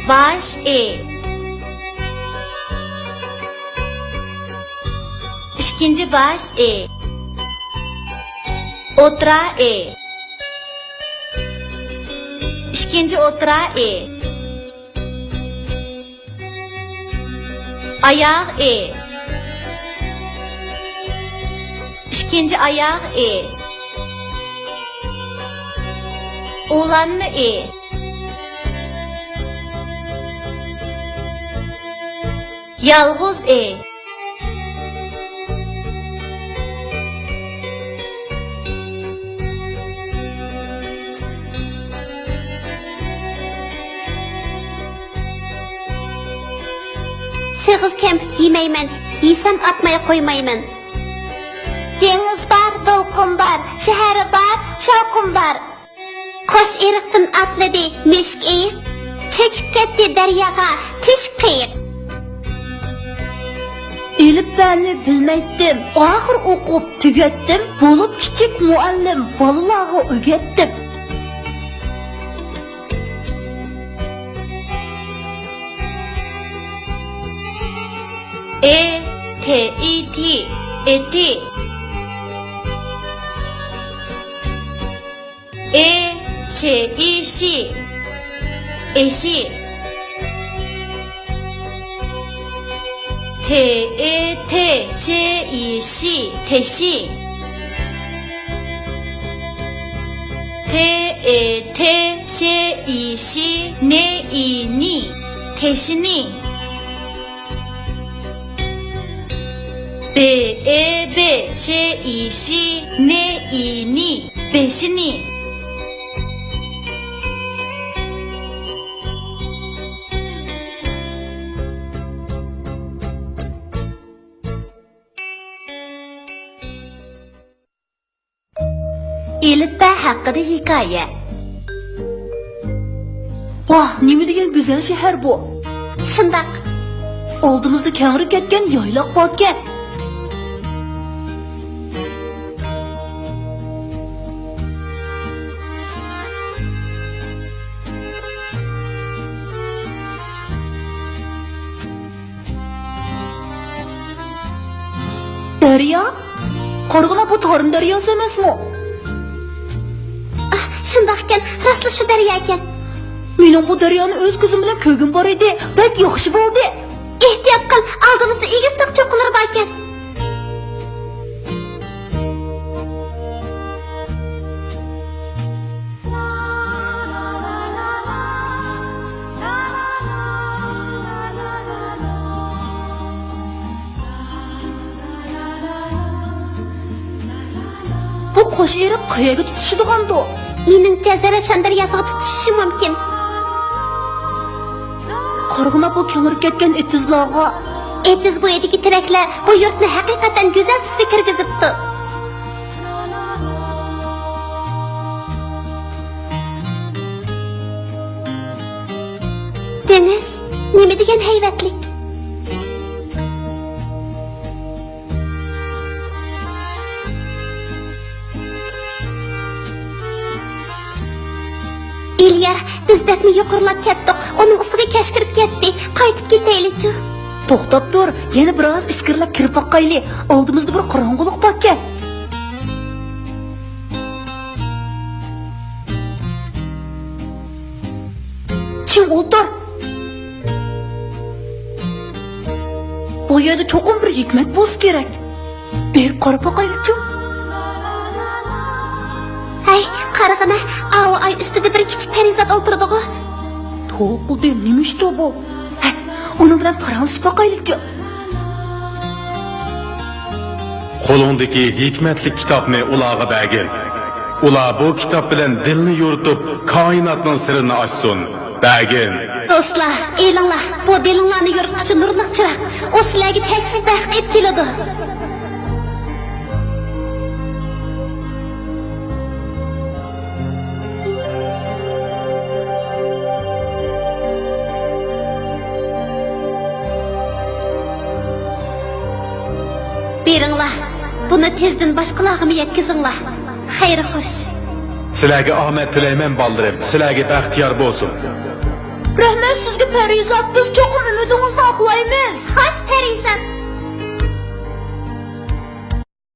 Baş E. İkinci baş E. Otra E. İkinci otra E. Ayak E. İkinci ayak E. Ulanma E. Yalğız E. Sığız kempit yemeymen, yesem atmaya koymayman. Deniz var, dolqun var, şehri var, şavqum var. Koş eriqtin atladı meşk eyiq, çöküp ketdi deryaga tiş qiyiq. Elip beni bilmeydim, ahır okup tügettim, bulup küçük muallim balalarga ögettim. E, T, I, T, eti. E, Ş, I, Şi, eşi. T, E, T, Ş, I, Şi, teşi. T, E, T, Ş, I, Şi, ne, I, ni, teşini. B, E, B, Ş, I, Şi, ne, I, ni, beşini. Elip ben hakkında hikaye. Vah, nemi degan güzel şehir bu. Şundak. Oldumuzda kengri ketken yaylaq botgan. Daryo? Qorg'una bu Torun daryosi emasmi? Şundaqken, rastlı şu derya ekan. Mening bu daryoni o'z ko'zim bilan ko'rgim bor edi. Bak yaxshi bo'ldi. Ehtiyot qil, oldimizda egiz tiq cho'qqilar bor ekan. Bu qo'sh eriq qayaga tutishadigan-da? Meningcha Zarafshon daryosiga tutishishi mumkin. Qorg'una bu kengri ketgan etizlarga. Etiz bo'yidagi tiraklar bu yurtni haqiqatan go'zal tusga kirgizibdi. Deniz, nima degan hayvatlik? İlyar, biz betni yuqurlab ketdik. Onun ustiga kash kirib ketdi. Qaytib ketaylik-chi. To'xtab tur, yana biroz ichkirilab kirib boqayli. Oldimizda bir qorong'ulik bor ekan. Kim o'tir? Bu yerda cho'qim bir hikmat bo'lsa kerak. Berib qarab boqaylik-chi. Ay, qarag'ina, ay ustida bir kichik parizod o'tirdi-ku. To'qildi, nima ish bu? Uni bilan paranglashib boqaylik-chi. Qo'lingdagi hikmatli kitobni ularga bergin. Ular bu kitob bilan dilni yoritib, koinotning sirini ochsin. Bergin. Do'stlar, elinglar, bu dilinglarni yorituvchi nurli chiroq. U sizlarga cheksiz baxt olib keladi. Beringlar, buni tezdan boshqalarga yetkazinglar. Xayr xo'sh. Sizlarga omad tilayman, baldırım. Sizlarga baxtiyor bo'lsin. Rahmat. Rahmet sizge Perizat, biz çokum ümidingizni aklaymiz. Xo'sh, Parizod,